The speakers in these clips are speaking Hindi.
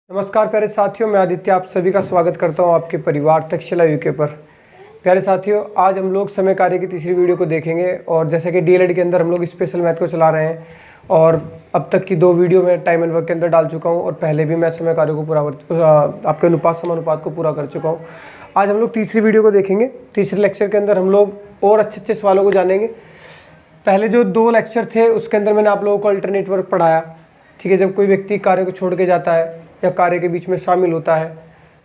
नमस्कार प्यारे साथियों, मैं आदित्य आप सभी का स्वागत करता हूं आपके परिवार तक्षशिला यूके पर। प्यारे साथियों, आज हम लोग समय कार्य की तीसरी वीडियो को देखेंगे और जैसे कि डीएलएड के अंदर हम लोग स्पेशल मैथ को चला रहे हैं और अब तक की 2 वीडियो मैं टाइम एंड वर्क के अंदर डाल चुका हूं और पहले भी मैं समय कार्य को पूरा आपके अनुपात समानुपात को पूरा कर चुका हूँ। आज हम लोग तीसरी वीडियो को देखेंगे। तीसरे लेक्चर के अंदर हम लोग और अच्छे सवालों को जानेंगे। पहले जो 2 लेक्चर थे उसके अंदर मैंने आप लोगों को अल्टरनेट वर्क पढ़ाया, ठीक है। जब कोई व्यक्ति कार्य को छोड़ के जाता है या कार्य के बीच में शामिल होता है,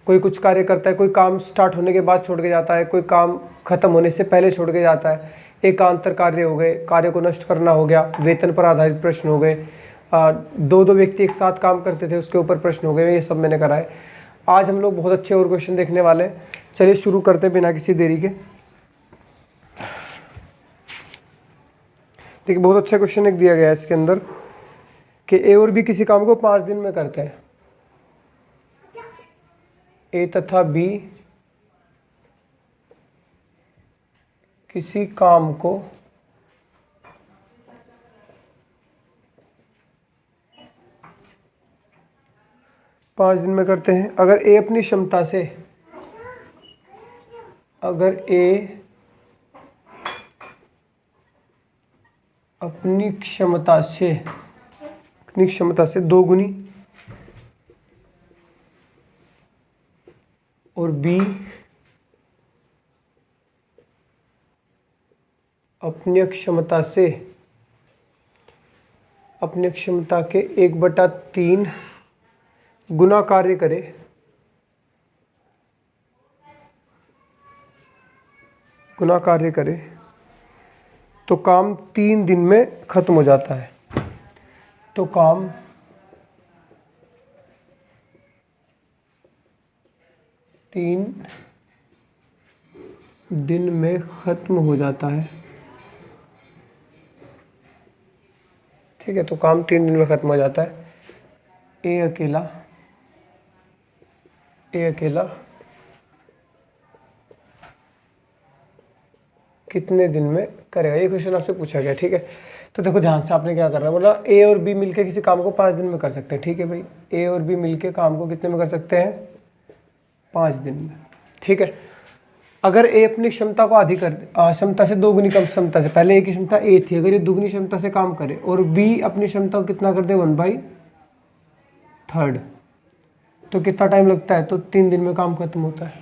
कोई कुछ कार्य करता है, कोई काम स्टार्ट होने के बाद छोड़ के जाता है, कोई काम खत्म होने से पहले छोड़ के जाता है, एकांतर कार्य हो गए, कार्य को नष्ट करना हो गया, वेतन पर आधारित प्रश्न हो गए, 2-2 व्यक्ति एक साथ काम करते थे उसके ऊपर प्रश्न हो गए, ये सब मैंने कराए। आज हम लोग बहुत अच्छे और क्वेश्चन देखने वाले हैं। चलिए शुरू करते हैं बिना किसी देरी के। देखिए, बहुत अच्छा क्वेश्चन एक दिया गया है इसके अंदर कि ए और बी किसी काम को 5 दिन में करते हैं। ए तथा बी किसी काम को 5 दिन में करते हैं। अगर ए अपनी क्षमता से अपनी क्षमता से 2 गुनी और बी अपनी क्षमता के 1/3 गुना कार्य करे तो काम 3 दिन में खत्म हो जाता है। तो काम 3 दिन में खत्म हो जाता है, ठीक है। तो काम 3 दिन में खत्म हो जाता है। ए अकेला कितने दिन में करेगा, ये क्वेश्चन आपसे पूछा गया, ठीक है। तो देखो ध्यान से आपने क्या करना है, बोला ए और बी मिलके किसी काम को 5 दिन में कर सकते हैं, ठीक है भाई। ए और बी मिलके काम को कितने में कर सकते हैं, 5 दिन में, ठीक है। अगर ए अपनी क्षमता को आधी कर क्षमता से 2 गुनी कम क्षमता से, पहले ए की क्षमता ए थी, अगर ये 2 गुनी क्षमता से काम करे और बी अपनी क्षमता को कितना कर दे, 1/3, तो कितना टाइम लगता है, तो 3 दिन में काम खत्म होता है।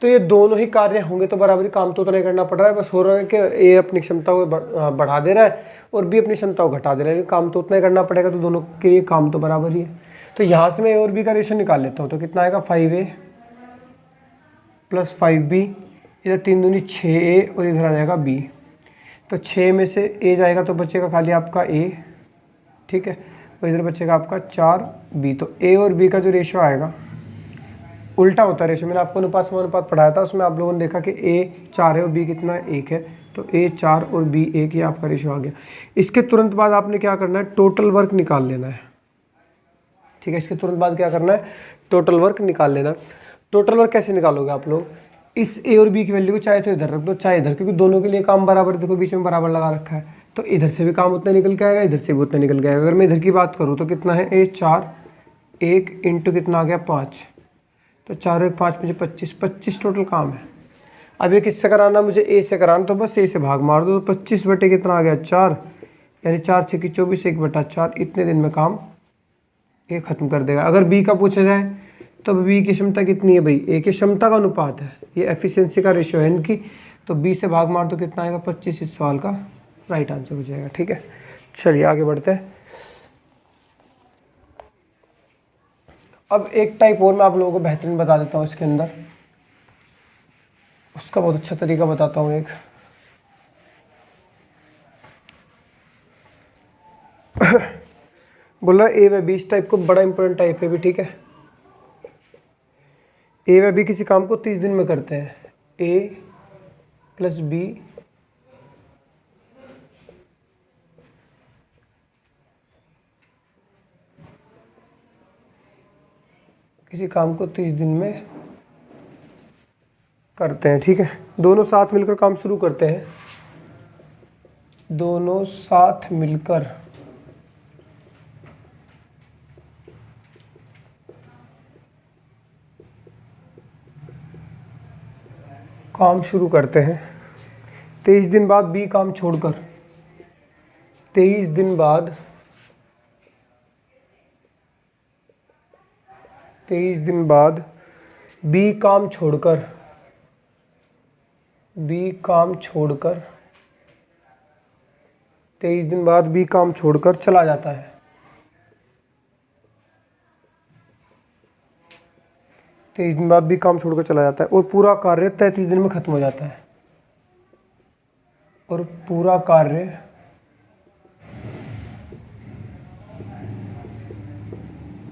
तो ये दोनों ही कार्य होंगे तो बराबरी काम तो उतना ही करना पड़ रहा है, बस हो रहा है कि ए अपनी क्षमता को बढ़ा दे रहा है और बी अपनी क्षमता को घटा दे रहा है, लेकिन काम तो उतना ही करना पड़ेगा, तो दोनों के लिए काम तो बराबर ही है। तो यहाँ से मैं ए और बी का रेशियो निकाल लेता हूँ, तो कितना आएगा, 5A + 5B, इधर 3 दूनी 6A और इधर आ जाएगा B। तो 6 में से A जाएगा तो बचेगा खाली आपका A, ठीक है, और इधर बचेगा आपका 4B। तो A और B का जो रेशियो आएगा, उल्टा होता है रेशियो, मैंने आपको अनुपात समानुपात पढ़ाया था, उसमें आप लोगों ने देखा कि A 4 है और B कितना 1 है, तो A 4 और B 1, ये आपका रेशियो आ गया। इसके तुरंत बाद आपने क्या करना है, टोटल वर्क निकाल लेना है, ठीक है। इसके तुरंत बाद क्या करना है, टोटल वर्क निकाल लेना। टोटल वर्क कैसे निकालोगे आप लोग, इस ए और बी की वैल्यू को चाहे तो इधर रख दो चाहे इधर, क्योंकि दोनों के लिए काम बराबर, देखो बीच में बराबर लगा रखा है, तो इधर से भी काम उतना निकल के आएगा, इधर से भी उतना निकल के आएगा। अगर मैं इधर की बात करूँ तो कितना है, ए 4 1 इंटू कितना आ गया 5, तो 4 और 5 मुझे 25 टोटल काम है। अब ये किससे कराना, मुझे ए से कराना, तो बस ए से भाग मार दो, तो 25 बटे कितना आ गया 4, यानी 4 6 की 24, 1/4, इतने दिन में काम ये खत्म कर देगा। अगर बी का पूछा जाए तो बी की क्षमता कितनी है भाई, ए की क्षमता का अनुपात है, ये एफिशिएंसी का रेशियो है इनकी, तो बी से भाग मार तो कितना आएगा 25, इस सवाल का राइट आंसर हो जाएगा, ठीक है। चलिए आगे बढ़ते हैं। अब एक टाइप और मैं आप लोगों को बेहतरीन बता देता हूँ इसके अंदर, उसका बहुत अच्छा तरीका बताता हूँ एक। बोल रहा ए व बी, इस टाइप को बड़ा इंपॉर्टेंट टाइप है भी, ठीक है। ए व बी किसी काम को 30 दिन में करते हैं। ए + बी किसी काम को 30 दिन में करते हैं, ठीक है। दोनों साथ मिलकर काम शुरू करते हैं, दोनों साथ मिलकर काम शुरू करते हैं। 23 दिन बाद बी काम छोड़कर, 23 दिन बाद 23 दिन बाद बी काम छोड़कर 23 दिन बाद बी काम छोड़कर चला जाता है। 23 दिन बाद बी काम छोड़कर चला जाता है और पूरा कार्य 33 दिन में खत्म हो जाता है। और पूरा कार्य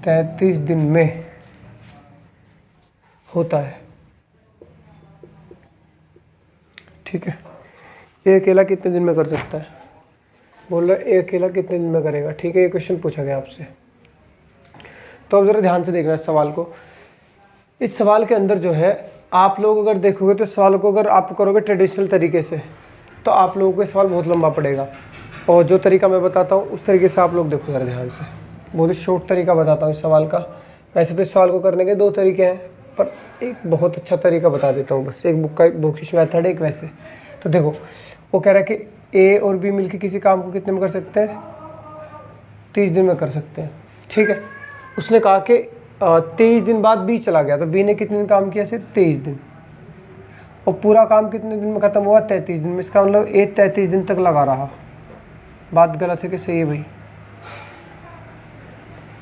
33 दिन में होता है। ठीक है, ये अकेला कितने दिन में कर सकता है? बोल रहा है ये अकेला कितने दिन में करेगा। ठीक है, ये क्वेश्चन पूछा गया आपसे, तो अब ज़रा ध्यान से देखना इस सवाल को। इस सवाल के अंदर जो है आप लोग अगर देखोगे तो सवाल को अगर आप करोगे ट्रेडिशनल तरीके से तो आप लोगों को सवाल बहुत लंबा पड़ेगा, और जो तरीका मैं बताता हूँ उस तरीके से आप लोग देखो ज़रा ध्यान से। बहुत ही शॉर्ट तरीका बताता हूँ इस सवाल का। वैसे तो इस सवाल को करने के 2 तरीके हैं, पर एक बहुत अच्छा तरीका बता देता हूँ बस। एक बुकिश मेथड है, एक वैसे। तो देखो वो कह रहा है कि ए और बी मिलकर किसी काम को कितने में कर सकते हैं? 30 दिन में कर सकते हैं। ठीक है, उसने कहा कि 23 दिन बाद बी चला गया, तो बी ने कितने दिन काम किया? सिर्फ 23 दिन। और पूरा काम कितने दिन में ख़त्म हुआ? 33 दिन में। इसका मतलब ए 33 दिन तक लगा रहा। बात गलत है कि सही है भाई?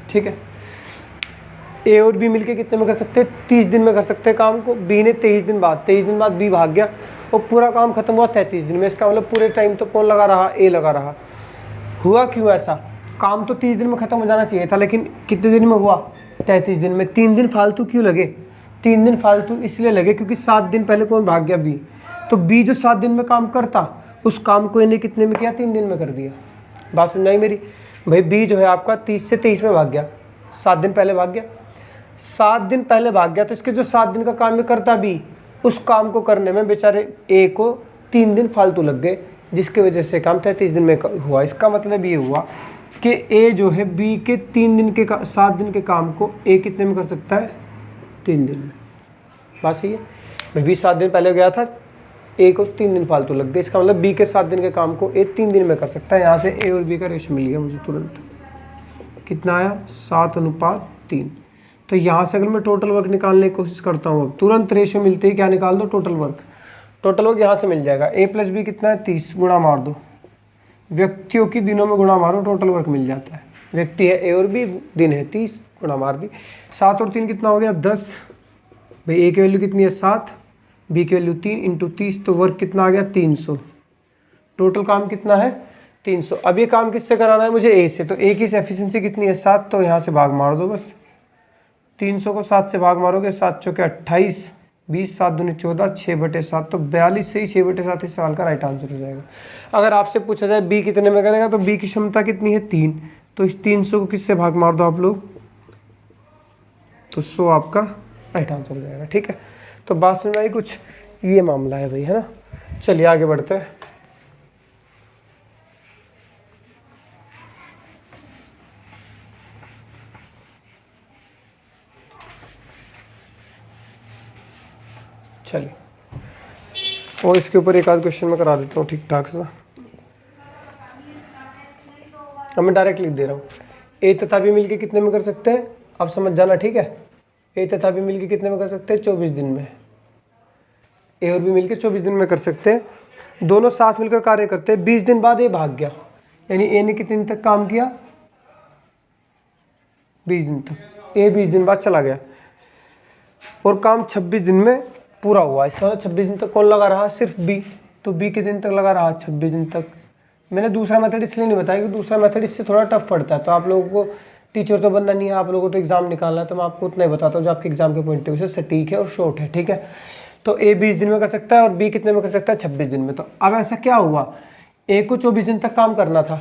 ठीक है, ए और बी मिलके कितने में कर सकते हैं? 30 दिन में कर सकते हैं काम को। बी ने 23 दिन बाद बी भाग गया और पूरा काम खत्म हुआ 33 दिन में। इसका मतलब पूरे टाइम तो कौन लगा रहा? ए लगा रहा। हुआ क्यों ऐसा? काम तो 30 दिन में ख़त्म हो जाना चाहिए था, लेकिन कितने दिन में हुआ? 33 दिन में। 3 दिन फालतू क्यों लगे? 3 दिन फालतू इसलिए लगे क्योंकि 7 दिन पहले कौन भाग गया? बी। तो बी जो 7 दिन में काम करता उस काम को इन्हें कितने में किया? 3 दिन में कर दिया। बात समझाई मेरी? भाई बी जो है आपका 30 से 23 में भाग गया, 7 दिन पहले भाग गया। 7 दिन पहले भाग गया तो इसके जो 7 दिन का काम में करता बी, उस काम को करने में बेचारे ए को 3 दिन फालतू लग गए, जिसकी वजह से काम 33 दिन में हुआ। इसका मतलब ये हुआ कि ए जो है बी के 7 दिन के काम को ए कितने में कर सकता है? 3 दिन में। बात सही है भाई? बी 7 दिन पहले गया था, ए को 3 दिन फालतू लग गए। इसका मतलब बी के 7 दिन के काम को ए 3 दिन में कर सकता है। यहाँ से ए और बी का रेशो मिल गया मुझे तुरंत। कितना आया? 7:3। तो यहाँ से अगर मैं टोटल वर्क निकालने की कोशिश करता हूँ, अब तुरंत रेशो मिलते ही क्या निकाल दो? Total work. टोटल वर्क यहाँ से मिल जाएगा। ए प्लस बी कितना है? 30। गुणा मार दो, व्यक्तियों की दिनों में गुणा मारो, टोटल वर्क मिल जाता है। व्यक्ति है ए और बी, दिन है 30, गुणा मार दी। 7 और 3 कितना हो गया? 10। भाई ए की वैल्यू कितनी है? 7, बी की वैल्यू 3 इंटू 30, तो वर्क कितना आ गया? 300। टोटल काम कितना है? 300। अब ये काम किससे कराना है मुझे? ए से। तो ए की एफिशिएंसी कितनी है? 7। तो यहाँ से भाग मार दो बस। 300 को 7 से भाग मारोगे, 7 चौके 28, 20, 7 दूनी 14, 6/7, तो 42 से ही 6/7 इस सवाल का राइट आंसर हो जाएगा। अगर आपसे पूछा जाए बी कितने में करेगा, तो बी की क्षमता कितनी है? 3। तो इस 300 को किससे भाग मार दो आप लोग, तो 100 आपका राइट आंसर हो जाएगा। ठीक है, तो बात समझ में आई कुछ? ये मामला है भाई, है ना। चलिए आगे बढ़ते हैं। चलिए, और इसके ऊपर एक आध क्वेश्चन मैं करा देता हूँ ठीक ठाक सा। अब मैं डायरेक्ट लिख दे रहा हूँ। ए तथा बी मिलके कितने में कर सकते हैं? आप समझ जाना, ठीक है। ए तथा बी मिलके कितने में कर सकते हैं? 24 दिन में। ए और बी मिलके 24 दिन में कर सकते हैं। दोनों साथ मिलकर कार्य करते हैं। 20 दिन बाद ए भाग गया, यानी ए ने कितने दिन तक काम किया? 20 दिन तक। ए 20 दिन बाद चला गया और काम 26 दिन में पूरा हुआ। इसका मतलब 26 दिन तक कौन लगा रहा? सिर्फ बी। तो बी कितने दिन तक लगा रहा? 26 दिन तक। मैंने दूसरा मेथड इसलिए नहीं बताया कि दूसरा मेथड इससे थोड़ा टफ पड़ता है, तो आप लोगों को टीचर तो बनना नहीं है, आप लोगों को तो एग्जाम निकालना है, तो मैं आपको उतना ही बताता हूँ जो आपके एग्जाम के पॉइंट ऑफ व्यू से सटीक है और शॉर्ट है। ठीक है, तो ए 20 दिन में कर सकता है और बी कितने में कर सकता है? 26 दिन में। तो अब ऐसा क्या हुआ? ए को 24 दिन तक काम करना था,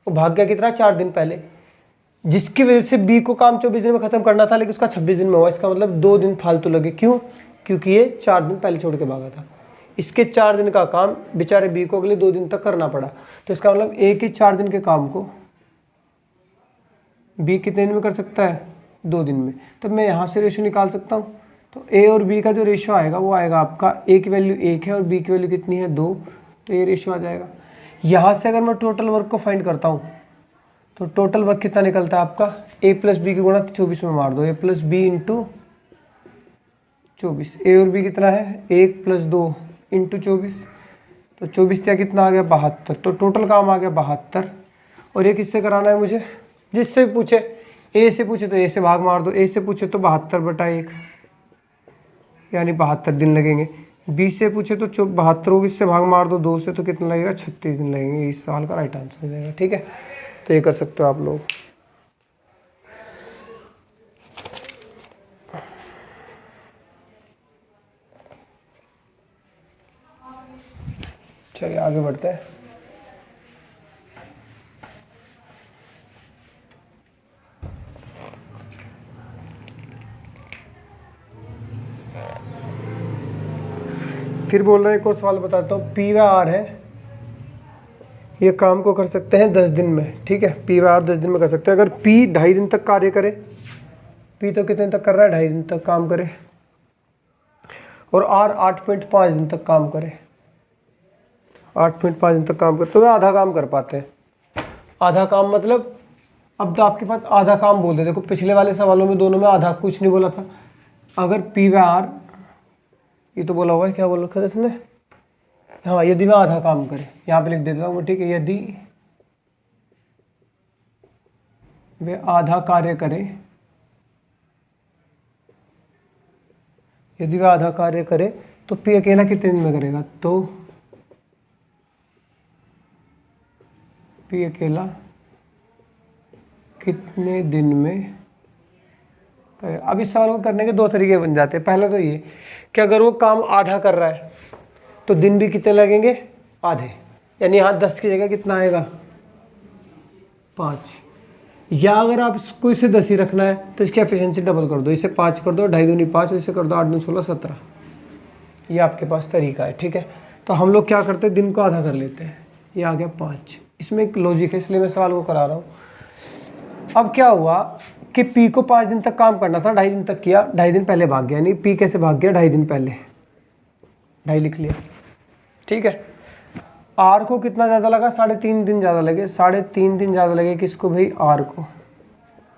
वो भाग गया कितना? 4 दिन पहले, जिसकी वजह से बी को काम 24 दिन में खत्म करना था, लेकिन उसका 26 दिन में हुआ। इसका मतलब 2 दिन फालतू लगे। क्यों? क्योंकि ये 4 दिन पहले छोड़ के भागा था। इसके 4 दिन का काम बेचारे बी को अगले 2 दिन तक करना पड़ा। तो इसका मतलब ए के 4 दिन के काम को बी कितने दिन में कर सकता है? 2 दिन में। तो मैं यहाँ से रेशो निकाल सकता हूँ। तो ए और बी का जो रेशियो आएगा वो आएगा आपका, ए की वैल्यू 1 है और बी की वैल्यू कितनी है 2, तो ये रेशियो आ जाएगा। यहाँ से अगर मैं टोटल वर्क को फाइंड करता हूँ तो टोटल वर्क कितना निकलता है आपका, ए प्लस बी की गुणा 24 में मार दो, ए प्लस बी इंटू 24, ए और बी कितना है 1 प्लस 2 इंटू 24, तो 24 क्या कितना आ गया 72, तो टोटल काम आ गया 72। और ये किससे कराना है मुझे, जिससे पूछे, ए से पूछे तो ए से भाग मार दो, ए से पूछे तो 72/1 यानी 72 दिन लगेंगे, बी से पूछे तो 72 को इससे भाग मार दो 2 से तो कितना लगेगा 36 दिन लगेंगे। इस सवाल का राइट आंसर हो जाएगा। ठीक है, तो ये कर सकते हो आप लोग। चलिए आगे बढ़ते हैं। फिर बोल रहे हैं, एक और सवाल बताता हूँ। पी व आर है, ये काम को कर सकते हैं 10 दिन में। ठीक है, पी व आर 10 दिन में कर सकते हैं। अगर पी 2.5 दिन तक कार्य करे, पी तो कितने तक कर रहा है 2.5 दिन तक काम करे, और आर 8.5 दिन तक काम करे, 8.5 दिन तक काम करे, तो वे आधा काम कर पाते हैं। आधा काम मतलब, अब तो आपके पास आधा काम बोल दे, देखो पिछले वाले सवालों में दोनों में आधा कुछ नहीं बोला था। अगर पी व आर, ये तो बोला हुआ है, क्या बोल रखा था इसने, हाँ, यदि वह आधा काम करे, यहाँ पे लिख देता हूँ मैं। ठीक है, यदि वे आधा कार्य करे, यदि वह आधा कार्य करे तो पी अकेला कितने दिन में करेगा, तो पी अकेला कितने दिन में करेगा। अब इस सवाल को करने के दो तरीके बन जाते हैं। पहला तो ये कि अगर वो काम आधा कर रहा है तो दिन भी कितने लगेंगे, आधे, यानी यहाँ 10 की जगह कितना आएगा 5। या अगर आप इसको इसे 10 ही रखना है तो इसकी एफिशिएंसी डबल कर दो, इसे 5 कर दो, 2.5 दूनी 5, इसे कर दो 8 दूनी 16 17। ये आपके पास तरीका है। ठीक है, तो हम लोग क्या करते हैं, दिन को आधा कर लेते हैं। ये आ गया 5। इसमें एक लॉजिक है, इसलिए मैं सवाल को करा रहा हूँ। अब क्या हुआ कि पी को 5 दिन तक काम करना था, 2.5 दिन तक किया, 2.5 दिन पहले भाग गया, यानी पी कैसे भाग गया 2.5 दिन पहले, 2.5 लिख लिया। ठीक है, आर को कितना ज़्यादा लगा, 3.5 दिन ज़्यादा लगे, 3.5 दिन ज़्यादा लगे किसको भाई, आर को।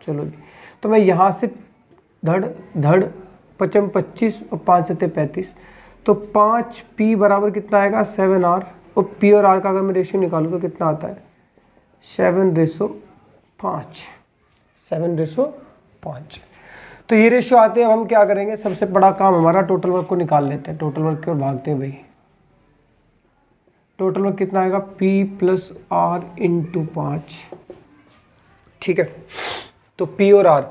चलो जी, तो मैं यहाँ से धड़ धड़ 5 25 और 5 7 35, तो 5 पी बराबर कितना आएगा 7 आर, और पी और आर का अगर मैं रेशियो निकालूँ तो कितना आता है 7:5, 7:5। तो ये रेशियो आते हैं। अब हम क्या करेंगे, सबसे बड़ा काम हमारा टोटल वर्क को निकाल लेते हैं। टोटल वर्क की ओर भागते हैं भाई। टोटल वर्क कितना आएगा, P + R × 5। ठीक है, तो P और R,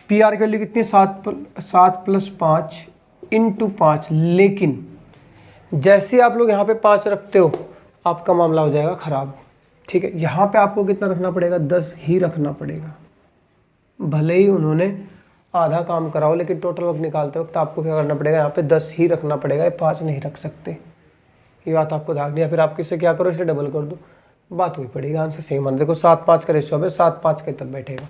पी आर की वैल्यू कितनी है 7 + 5 × 5। लेकिन जैसे आप लोग यहाँ पे 5 रखते हो आपका मामला हो जाएगा खराब। ठीक है, यहाँ पे आपको कितना रखना पड़ेगा, 10 ही रखना पड़ेगा। भले ही उन्होंने आधा काम कराओ, लेकिन टोटल वर्क निकालते वक्त आपको क्या करना पड़ेगा, यहाँ पे 10 ही रखना पड़ेगा, 5 नहीं रख सकते। ये बात आपको ध्यान नहीं है। फिर आप किससे क्या करो, इसे डबल कर दो, बात वही पड़ेगी, आंसर सेम आना। देखो 7 5 का रेशियो है, 7 5 के तब बैठेगा।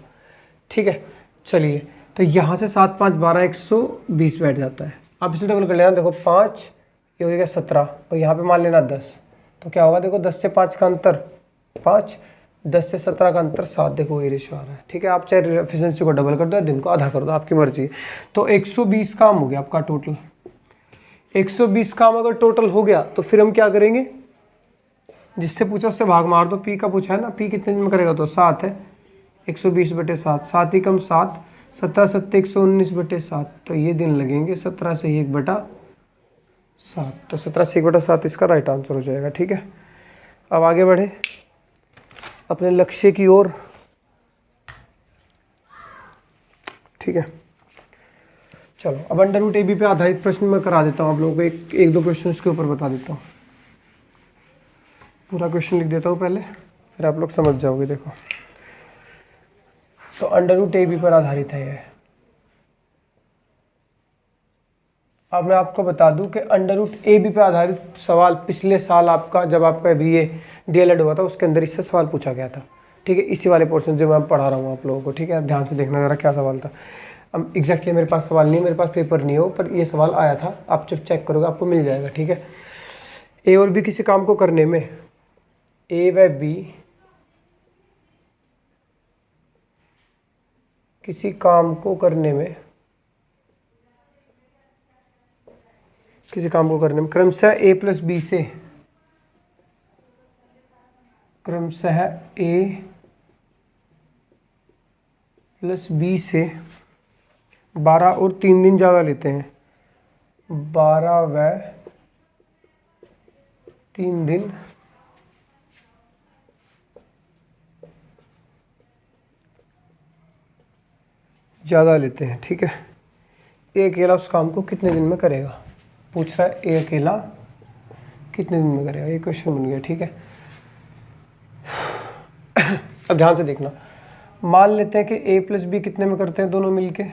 ठीक है, चलिए, तो यहाँ से 7 5 12 120 बैठ जाता है। आप इसे डबल कर लेना, देखो 5, ये हो गया 17, और यहाँ पे मान लेना 10, तो क्या होगा, देखो 10 से 5 का अंतर 5, 10 से 17 का अंतर 7, देखो ये रेशियो आ रहा है। ठीक है, आप चाहे एफिशिएंसी को डबल कर दो या दिन को आधा कर दो, आपकी मर्जी। तो 120 काम हो गया आपका टोटल। 120 काम अगर टोटल हो गया तो फिर हम क्या करेंगे, जिससे पूछा उससे भाग मार दो। पी का पूछा है ना, पी कितने दिन में करेगा, तो 7 है, 120/7, 7 ही कम 7, 17 7 119/7, तो ये दिन लगेंगे 17 से 1/7, तो 17 से 1/7 इसका राइट आंसर हो जाएगा। ठीक है, अब आगे बढ़े अपने लक्ष्य की ओर। ठीक है, चलो अब √AB पे आधारित प्रश्न मैं करा देता हूँ आप लोगों को। एक दो क्वेश्चन इसके ऊपर बता देता हूँ। पूरा क्वेश्चन लिख देता हूँ पहले, फिर आप लोग समझ जाओगे। देखो, तो √AB पर आधारित है ये। अब मैं आपको बता दूं कि √AB पर आधारित सवाल पिछले साल आपका, जब आपका BA DLED हुआ था, उसके अंदर इससे सवाल पूछा गया था। ठीक है, इसी वाले पोर्शन जो मैं पढ़ा रहा हूँ आप लोगों को। ठीक है, ध्यान से देखना ज़रा क्या सवाल था। अब एग्जैक्टली मेरे पास सवाल नहीं है, मेरे पास पेपर नहीं हो, पर ये सवाल आया था, आप जब चेक करोगे आपको मिल जाएगा। ठीक है, ए और बी किसी काम को करने में, ए व बी किसी काम को करने में, किसी काम को करने में क्रमशः ए प्लस बी से, क्रमशः ए प्लस बी से 12 और 3 दिन ज़्यादा लेते हैं, 12 व 3 दिन ज़्यादा लेते हैं। ठीक है, ए अकेला उस काम को कितने दिन में करेगा, पूछ रहा है ए अकेला कितने दिन में करेगा, ये क्वेश्चन बन गया। ठीक है, अब ध्यान से देखना, मान लेते हैं कि ए प्लस बी कितने में करते हैं दोनों मिलके,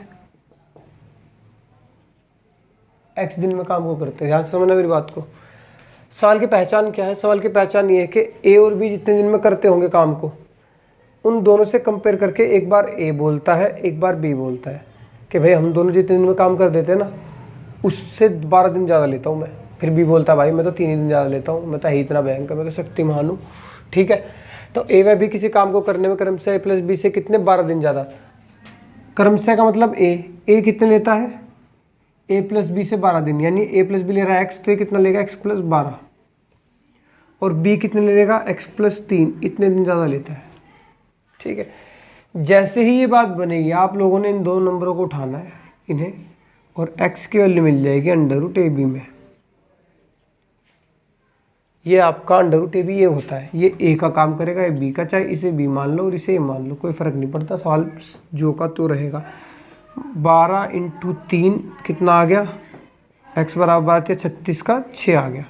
एक्स दिन में काम को करते हैं। ध्यान से समझना मेरी बात को। सवाल की पहचान क्या है, सवाल की पहचान ये है कि ए और बी जितने दिन में करते होंगे काम को, उन दोनों से कंपेयर करके एक बार ए बोलता है, एक बार बी बोलता है कि भाई हम दोनों जितने दिन में काम कर देते हैं ना, उससे 12 दिन ज़्यादा लेता हूँ मैं। फिर बी बोलता है भाई मैं तो 3 ही दिन ज़्यादा लेता हूँ, मैं तो ही इतना भयंकर, मैं तो शक्तिमान हूँ। ठीक है, तो ए व बी किसी काम को करने में क्रमशः ए प्लस बी से कितने 12 दिन ज़्यादा। क्रमशः का मतलब ए कितने लेता है, ए प्लस बी से 12 दिन, यानी ए प्लस बी ले रहा है एक्स, तो ये कितना लेगा एक्स प्लस 12, और बी कितने लेगा एक्स प्लस 3, इतने दिन ज़्यादा लेता है। ठीक है, जैसे ही ये बात बनेगी आप लोगों ने इन दो नंबरों को उठाना है इन्हें, और x की वैल्यू मिल जाएगी √ab में। ये आपका √ab ये होता है, ये a का काम करेगा, ये b का, चाहे इसे b मान लो और इसे a मान लो, कोई फ़र्क नहीं पड़ता, सवाल जो का तो रहेगा। 12 × 3 कितना आ गया, x बराबर आती है 36 का 6 आ गया,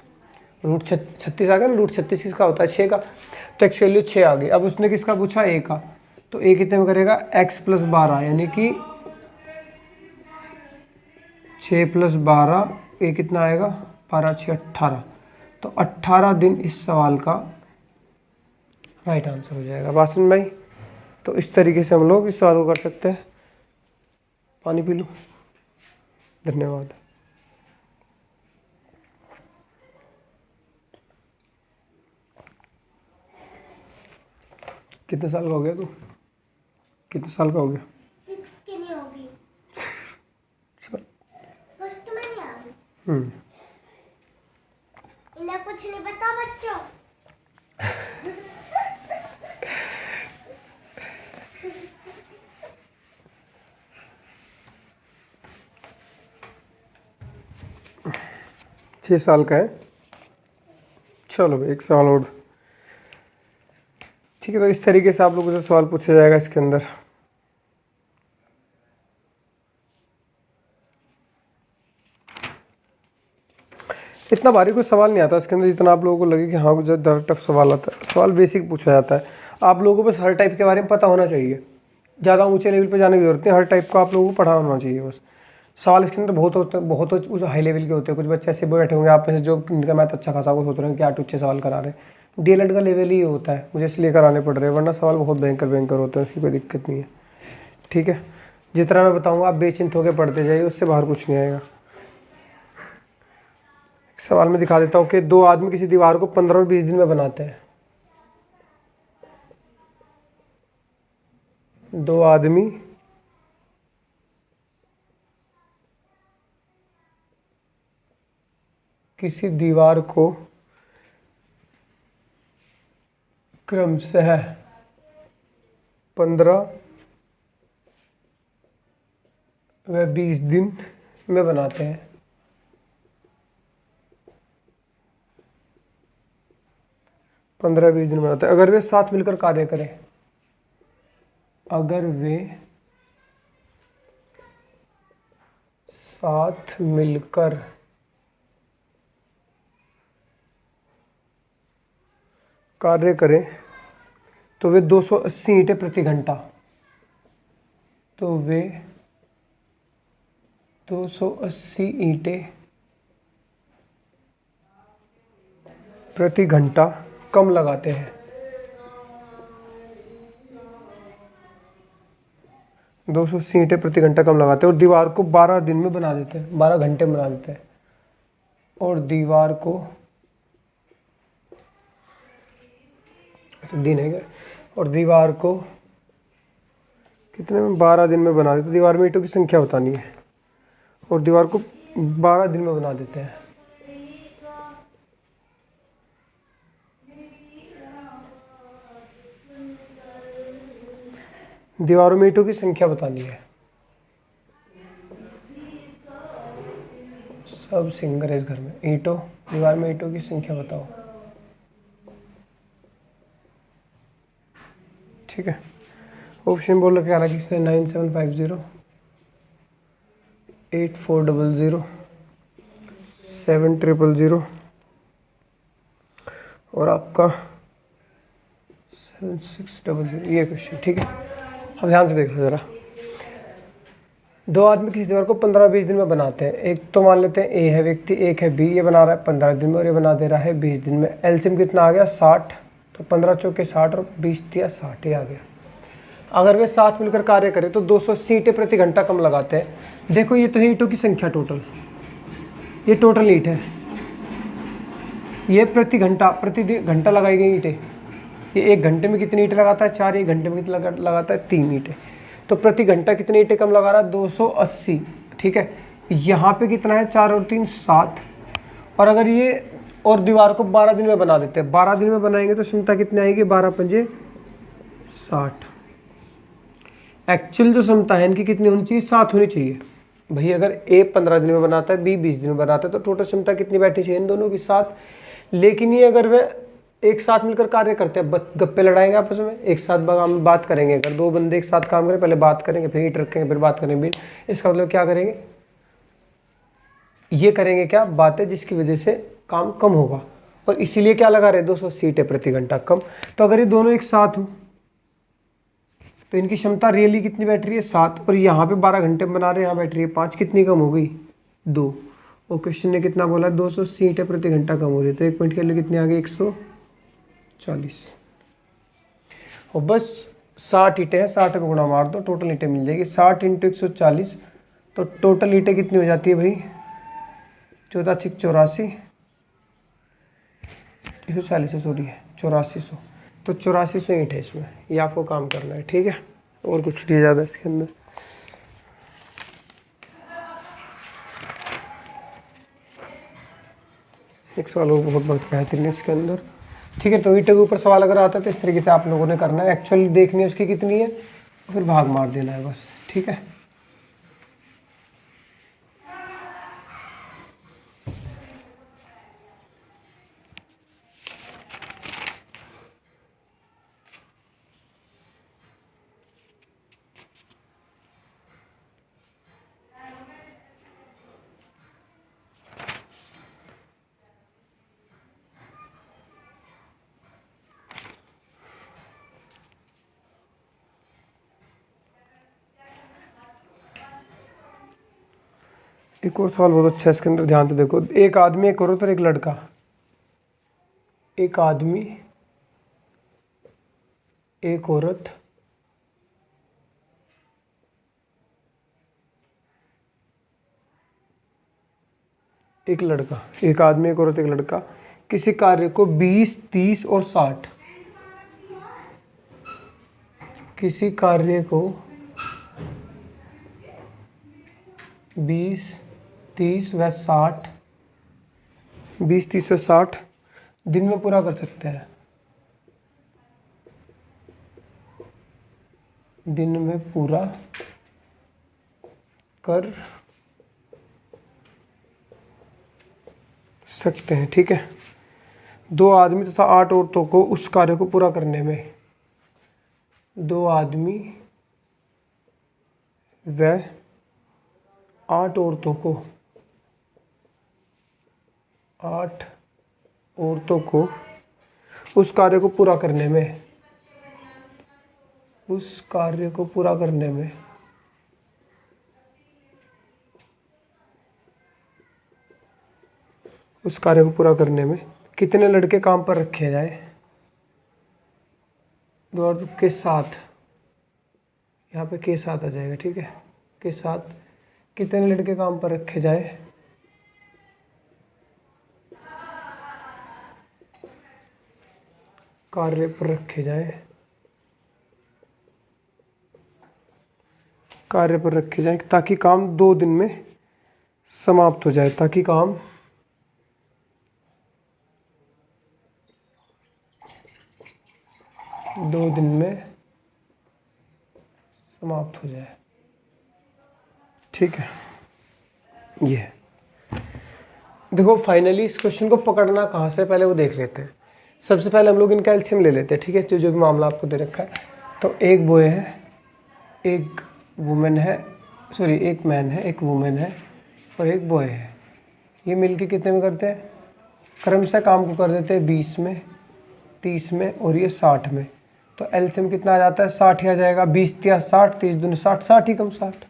√36 आ गया ना, √36 किसका होता है 6 का, तो x वैल्यू 6 आ गई। अब उसने किसका पूछा a का, तो a कितने में करेगा x प्लस 12, यानी कि 6 प्लस 12, a कितना आएगा 12 6 18, तो 18 दिन इस सवाल का राइट आंसर हो जाएगा। बात समझ में आई? तो इस तरीके से हम लोग इस सवाल को कर सकते हैं। पानी पी लो, धन्यवाद। कितने साल का हो गया तू, कितने साल का हो गया? 6 की नहीं होगी, फर्स्ट में नहीं आ गई। इन्हें कुछ नहीं पता बच्चों। छः साल का है, चलो भाई एक सवाल और। ठीक है, तो इस तरीके से आप लोगों से सवाल पूछा जाएगा इसके अंदर। इतना भारी कोई सवाल नहीं आता इसके अंदर, जितना आप लोगों को लगे कि हाँ कुछ ज़्यादा टफ सवाल आता है। सवाल बेसिक पूछा जाता है, आप लोगों को बस हर टाइप के बारे में पता होना चाहिए, ज़्यादा ऊंचे लेवल पे जाने की जरूरत नहीं, हर टाइप का आप लोगों को पढ़ा होना चाहिए बस। सवाल इसके अंदर बहुत होते हैं, बहुत उस हाई लेवल के होते हैं। कुछ बच्चे ऐसे बैठे होंगे आप में से जो इनका मैथ अच्छा खासा, वो सोच रहे हैं क्या टुच्चे सवाल करा रहे हैं। डीएलएड का लेवल ही होता है, मुझे इसलिए कराने पड़ रहे हैं, वरना सवाल बहुत भयंकर भयंकर होते हैं, उसकी कोई दिक्कत नहीं है। ठीक है, जितना मैं बताऊँगा आप बेचिंत होकर पढ़ते जाइए, उससे बाहर कुछ नहीं आएगा। सवाल में दिखा देता हूँ कि 2 आदमी किसी दीवार को 15 और 20 दिन में बनाते हैं। 2 आदमी किसी दीवार को क्रमशः 15 व 20 दिन में बनाते हैं। 15-20 दिन बनाते हैं अगर वे साथ मिलकर कार्य करें, अगर वे साथ मिलकर कार्य करें तो वे 280 ईंटें प्रति घंटा, तो वे 280 ईंटें प्रति घंटा कम लगाते हैं। 280 ईंटें प्रति घंटा कम लगाते हैं और दीवार को 12 दिन में बना देते हैं, 12 घंटे में बना देते हैं। और दीवार को, अच्छा दिन है क्या, और दीवार को कितने में, 12 दिन में बना देते हैं। दीवार में ईंटों की संख्या बतानी है और दीवार को 12 दिन में बना देते हैं। दीवारों में ईंटों की संख्या बतानी है। सब सिंगर है इस घर में। ईंटों, दीवार में ईंटों की संख्या बताओ। ठीक है, ऑप्शन बोल रखे हालांकि इसने 9750, 8400, 7000 और आपका 7600, ये क्वेश्चन। ठीक है, अब ध्यान से देख लो ज़रा। दो आदमी किसी दीवार को 15-20 दिन में बनाते हैं। एक तो मान लेते हैं ए है व्यक्ति, एक है बी, ये बना रहा है 15 दिन में और ये बना दे रहा है 20 दिन में। एलसीएम कितना आ गया 60, तो 15 चौके 60 और 20 दिया 60 ही आ गया। अगर वे साथ मिलकर कार्य करें तो 280 ईंटें प्रति घंटा कम लगाते हैं। देखो ये तो है ईंटों की संख्या टोटल, ये टोटल ईंट है, ये प्रति घंटा लगाई गई ईंटें। ये 1 घंटे में कितनी ईंटें लगाता है 4, 1 घंटे में कितना लगाता है 3 ईंटें। तो प्रति घंटा कितनी ईंटें कम लगा रहा है 280। ठीक है, यहाँ पे कितना है 4 और 3 7। और अगर ये और दीवार को 12 दिन में बना देते हैं, 12 दिन में बनाएंगे तो क्षमता कितनी आएगी 12 पंजे 60। एक्चुअल जो क्षमता है इनकी कितनी होनी चाहिए 7 होनी चाहिए। भाई अगर ए 15 दिन में बनाता है, बी 20 दिन में बनाता है, तो टोटल क्षमता कितनी बैठनी चाहिए इन दोनों की 7। लेकिन ये अगर वे एक साथ मिलकर कार्य करते हैं, गप्पे लड़ाएंगे आपस में, एक साथ बात करेंगे। अगर दो बंदे एक साथ काम करें, पहले बात करेंगे, फिर ईंट रखेंगे, फिर बात करेंगे, इसका मतलब क्या करेंगे, ये करेंगे क्या बातें, जिसकी वजह से काम कम होगा। और इसीलिए क्या लगा रहे 280 ईंटें प्रति घंटा कम। तो अगर ये दोनों एक साथ हो तो इनकी क्षमता रियली कितनी बैठ रही है 7, और यहाँ पे 12 घंटे में बना रहे हैं, यहाँ बैठ रही है 5, कितनी कम हो गई 2। और क्वेश्चन ने कितना बोला 280 ईंटें प्रति घंटा कम हो रही है, तो 1 पॉइंट के लिए कितनी आ गई 140। और बस 60 ईंटें हैं, 60 पे गुणा मार दो, टोटल ईंटें मिल जाएगी 60 × 140। तो टोटल ईंटें कितनी हो जाती है भाई 14 × 84, 140 है सॉरी 8400। तो 8400 ईंट है इसमें, ये आपको काम करना है। ठीक है, और कुछ नहीं ज़्यादा इसके अंदर। एक सवाल और बहुत बेहतरीन है इसके अंदर। ठीक है, तो ईंटों के ऊपर सवाल अगर आता है तो इस तरीके से आप लोगों ने करना है। एक्चुअली देखनी है उसकी कितनी है, फिर भाग मार देना है बस। ठीक है, एक और सवाल बहुत अच्छा है इसके अंदर, ध्यान से देखो। एक आदमी, एक औरत और एक लड़का, एक आदमी, एक औरत, एक लड़का, एक आदमी, एक औरत, एक लड़का किसी कार्य को 20, 30 और 60, किसी कार्य को 20, 30 व 60, 20, 30 व 60 दिन में पूरा कर सकते हैं। दिन में पूरा कर सकते हैं। ठीक है, 2 आदमी तथा 8 औरतों को उस कार्य को पूरा करने में, 2 आदमी व 8 औरतों को, 8 औरतों को उस कार्य को पूरा करने में, उस कार्य को पूरा करने में उस कार्य को पूरा करने में कितने लड़के काम पर रखे जाए 2 के साथ यहाँ पे के साथ आ जाएगा, ठीक है। के साथ कितने लड़के काम पर रखे जाए, कार्य पर रखे जाए, कार्य पर रखे जाए ताकि काम 2 दिन में समाप्त हो जाए, ताकि काम 2 दिन में समाप्त हो जाए, ठीक है। ये देखो फाइनली इस क्वेश्चन को पकड़ना कहाँ से, पहले वो देख लेते हैं। सबसे पहले हम लोग इनका एलसीएम ले लेते हैं, ठीक है। जो भी मामला आपको दे रखा है, तो एक बॉय है, एक वुमेन है, सॉरी एक मैन है, एक वुमेन है और एक बॉय है। ये मिलके कितने में करते हैं, क्रमशः काम को कर देते हैं 20 में, 30 में और ये 60 में। तो एलसीएम कितना आ जाता है, 60 ही आ जाएगा। 20 या 60, 30 दूनी 60, 60 ही कम 60,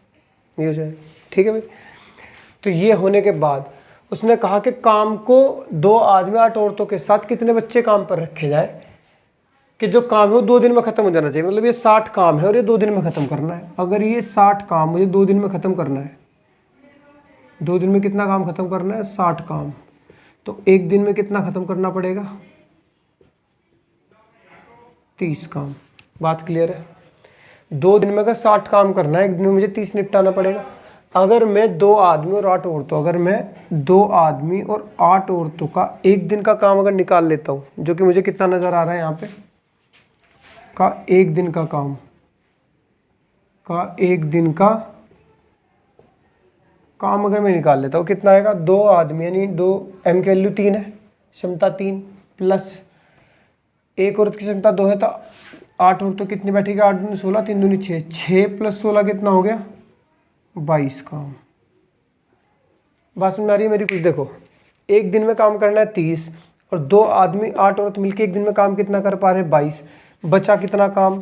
ये हो जाएगा, ठीक है भाई। तो ये होने के बाद उसने कहा कि काम को 2 आदमी 8 औरतों के साथ कितने बच्चे काम पर रखे जाए कि जो काम है वो 2 दिन में ख़त्म हो जाना चाहिए। मतलब ये 60 काम है और ये 2 दिन में ख़त्म करना है। अगर ये 60 काम मुझे 2 दिन में ख़त्म करना है, 2 दिन में कितना काम ख़त्म करना है, 60 काम, तो 1 दिन में कितना ख़त्म करना पड़ेगा, 30 काम। बात क्लियर है। 2 दिन में अगर 60 काम करना है, 1 दिन में मुझे 30 निपटाना पड़ेगा। अगर मैं 2 आदमी और 8 औरतों, अगर मैं 2 आदमी और 8 औरतों का 1 दिन का काम अगर निकाल लेता हूँ, जो कि मुझे कितना नज़र आ रहा है यहाँ पे, का 1 दिन का काम, का 1 दिन का काम अगर मैं निकाल लेता हूँ, कितना आएगा, 2 आदमी यानी 2, m की वैल्यू 3 है, क्षमता 3 प्लस 1 औरत की क्षमता 2 है, तो 8 औरतों कितनी बैठेगी, 8 दूनी 16, 3 दूनी 6, 6 प्लस 16 कितना हो गया, 22 काम। बात समझ आ रही है मेरी कुछ। देखो 1 दिन में काम करना है 30 और 2 आदमी 8 औरत मिलके 1 दिन में काम कितना कर पा रहे हैं, 22। बचा कितना काम,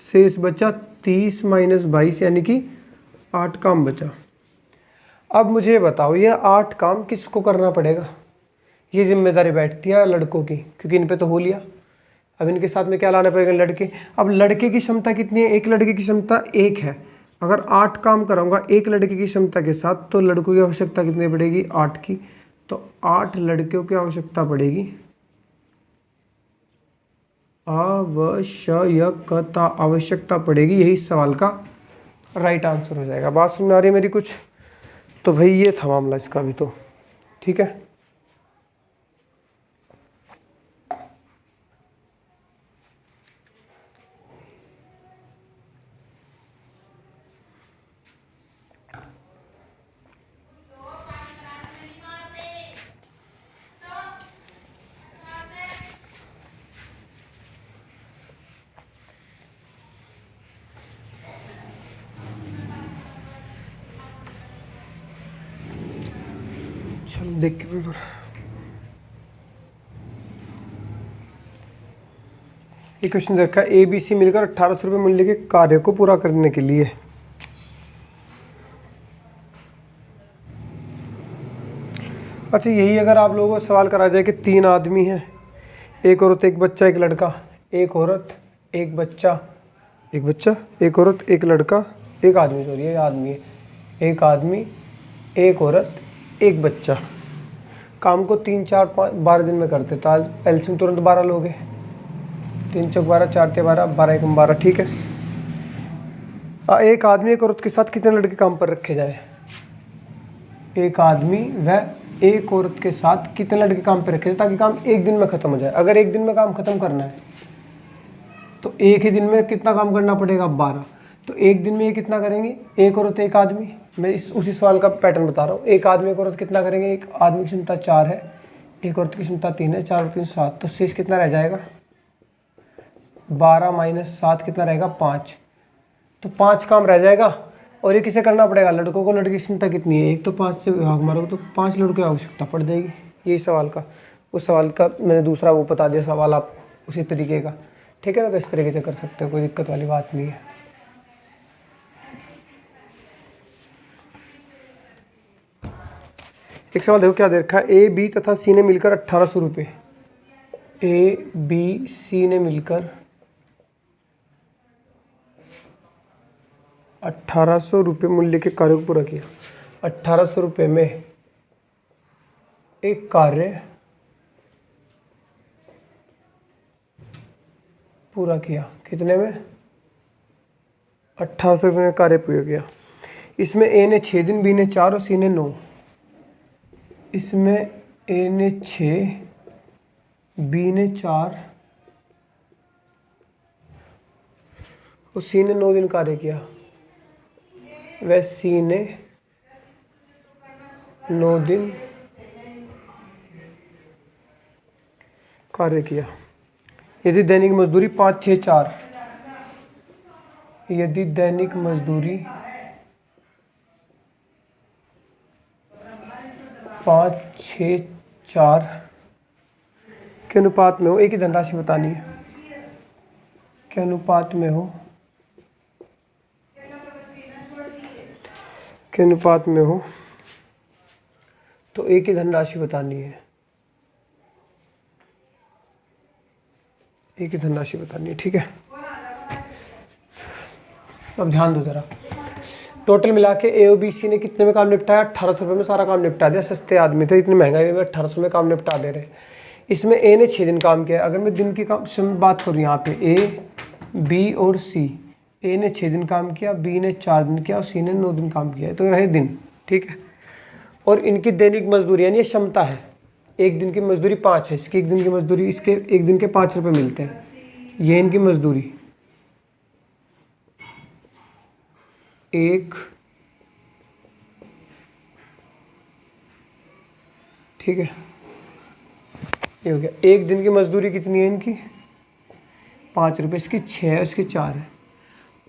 शेष बचा 30 माइनस 22 यानी कि 8 काम बचा। अब मुझे बताओ ये 8 काम किसको करना पड़ेगा, ये जिम्मेदारी बैठती है लड़कों की, क्योंकि इन पे तो हो लिया। अब इनके साथ में क्या लाना पड़ेगा, लड़के। अब लड़के की क्षमता कितनी है, एक लड़के की क्षमता 1 है। अगर 8 काम कराऊंगा एक लड़के की क्षमता के साथ, तो लड़कों की आवश्यकता कितनी पड़ेगी, 8 की। तो 8 लड़कियों की आवश्यकता पड़ेगी, आवश्यकता पड़ेगी। यही सवाल का राइट आंसर हो जाएगा। बात सुन आ रही है मेरी कुछ। तो भाई ये था मामला इसका भी, तो ठीक है। चलो देख के पेपर। ये क्वेश्चन देखा, ए बी सी मिलकर 1800 रुपये मूल्य के कार्य को पूरा करने के लिए अच्छा यही अगर आप लोगों को सवाल करा जाए कि 3 आदमी हैं, 1 औरत 1 बच्चा 1 लड़का, 1 औरत 1 बच्चा 1 बच्चा, 1 औरत 1 लड़का 1 आदमी, सॉरी ये आदमी है, 1 आदमी 1 औरत 1 बच्चा, काम को 3 4 5 12 दिन में करते। तो आज एलसीएम तुरंत 12 लोगे, 3 चौक 12, 4 ते 12, 12 एकम 12, ठीक है। 1 आदमी 1 औरत के साथ कितने लड़के काम पर रखे जाए, 1 आदमी व 1 औरत के साथ कितने लड़के काम पर रखे जाए ताकि काम 1 दिन में ख़त्म हो जाए। अगर 1 दिन में काम ख़त्म करना है तो 1 ही दिन में कितना काम करना पड़ेगा, 12। तो 1 दिन में ये कितना करेंगे, 1 औरत 1 आदमी। मैं उसी सवाल का पैटर्न बता रहा हूँ। 1 आदमी 1 औरत कितना करेंगे, 1 आदमी की क्षमता 4 है, 1 औरत की क्षमता 3 है, 4 और 3 7, तो शेष कितना रह जाएगा, 12 माइनस 7 कितना रहेगा, 5। तो 5 काम रह जाएगा। और ये किसे करना पड़ेगा, लड़कों को। लड़की की क्षमता कितनी है, 1, तो 5 से भाग मारोगे तो 5 लड़कों की आवश्यकता पड़ जाएगी। यही सवाल का, उस सवाल का मैंने दूसरा वो बता दिया सवाल, आप उसी तरीके का, ठीक है ना। तो इस तरीके से कर सकते हो, कोई दिक्कत वाली बात नहीं है। एक सवाल देखो क्या दे रखा है, ए बी तथा सी ने मिलकर 1800 रुपये, ए बी सी ने मिलकर 1800 रुपये मूल्य के कार्य को पूरा किया। 1800 रुपये में एक कार्य पूरा किया। कितने में? 1800 रुपये में कार्य पूरा किया। इसमें ए ने 6 दिन, बी ने 4 और सी ने 9। इसमें ए ने 6, बी ने 4 और सी ने 9 दिन कार्य किया। वह सी ने 9 दिन कार्य किया। यदि दैनिक मजदूरी 5, 6, 4, यदि दैनिक मजदूरी 5, 6, 4 के अनुपात में हो, एक ही धनराशि बतानी है, के अनुपात में हो, के अनुपात में हो, तो एक ही धनराशि बतानी है, एक ही धनराशि बतानी है। ठीक है, अब ध्यान दो जरा। टोटल मिला के ए और बी सी ने कितने में काम निपटाया? 1800 रुपये में सारा काम निपटा दिया। सस्ते आदमी थे, इतनी महंगाई में 1800 में काम निपटा दे रहे। इसमें ए ने 6 दिन काम किया। अगर मैं दिन की काम बात करूँ यहाँ पे, ए, बी और सी, ए ने 6 दिन काम किया, बी ने 4 दिन किया और सी ने 9 दिन काम किया, तो रहे दिन। ठीक है, और इनकी दैनिक मजदूरी यानी ये क्षमता है, एक दिन की मजदूरी 5 है, इसकी एक दिन की मजदूरी, इसके एक दिन के 5 रुपये मिलते हैं, ये इनकी मजदूरी। एक, ठीक है, ये हो गया। एक दिन की मजदूरी कितनी है इनकी? 5 रुपये, इसकी 6 है, इसकी 4 है।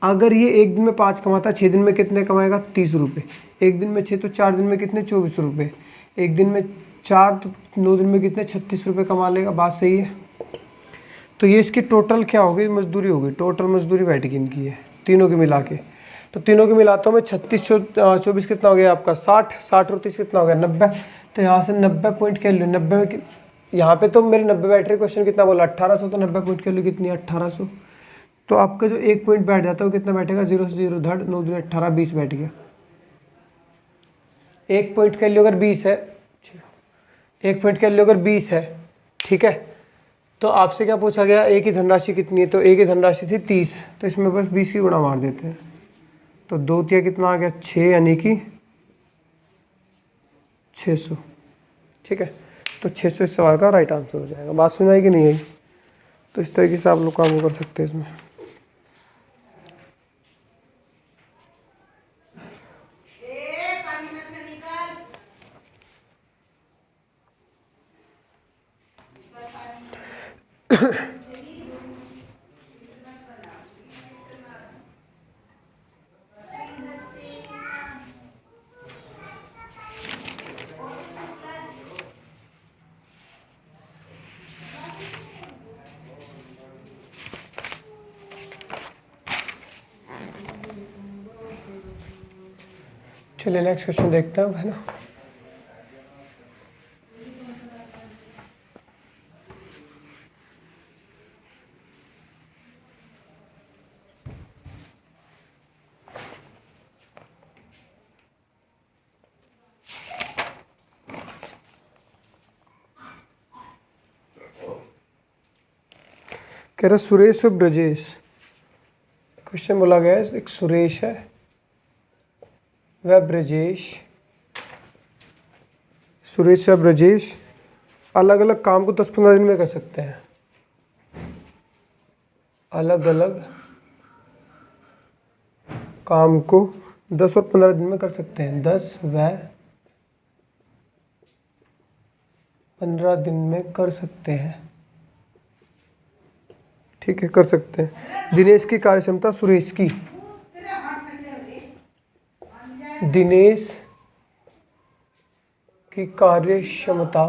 अगर ये एक दिन में 5 कमाता है, 6 दिन में कितने कमाएगा? 30 रुपये। एक दिन में 6 तो 4 दिन में कितने? 24 रुपये। एक दिन में 4 तो 9 दिन में कितने? 36 रुपये कमा लेगा। बात सही है। तो ये इसकी टोटल क्या होगी? मजदूरी होगी। टोटल मजदूरी बैठ गई इनकी है, तीनों की मिला के। तो तीनों की मिलाता हूँ मैं, 36, 24 कितना हो गया आपका? 60, 60 और 30 कितना हो गया? 90। तो यहाँ से 90 पॉइंट के लिए 90 में, यहाँ पे तो मेरे 90 बैठ रहे। क्वेश्चन कितना बोला? 1800, तो 90 पॉइंट के लिए कितनी है? 1800। तो आपका जो एक पॉइंट बैठ जाता है वो कितना बैठेगा? 0 से 0 धड़ 9 दूनी 18, 20 बैठ गया। एक पॉइंट के लिए अगर 20 है, एक पॉइंट के लिए अगर 20 है, ठीक है, तो आपसे क्या पूछा गया? एक ही धनराशि कितनी है? तो एक ही धनराशि थी 30, तो इसमें बस 20 की गुणा मार देते हैं। तो 2 तिया कितना आ गया? 6, यानी कि 600। ठीक है, तो 600 इस सवाल का राइट आंसर हो जाएगा। बात सुनाई कि नहीं आई? तो इस तरीके से आप लोग काम कर सकते हैं इसमें। चलिए नेक्स्ट क्वेश्चन देखते हैं, है ना। कह रहा सुरेश और ब्रजेश। क्वेश्चन बोला गया है, एक सुरेश है वह ब्रजेश, सुरेश या ब्रजेश अलग अलग काम को 10-15 दिन में कर सकते हैं। अलग अलग काम को 10 और 15 दिन में कर सकते हैं। 10 व 15 दिन में कर सकते हैं। ठीक है, कर सकते हैं। दिनेश की कार्य क्षमता सुरेश की, दिनेश की कार्य क्षमता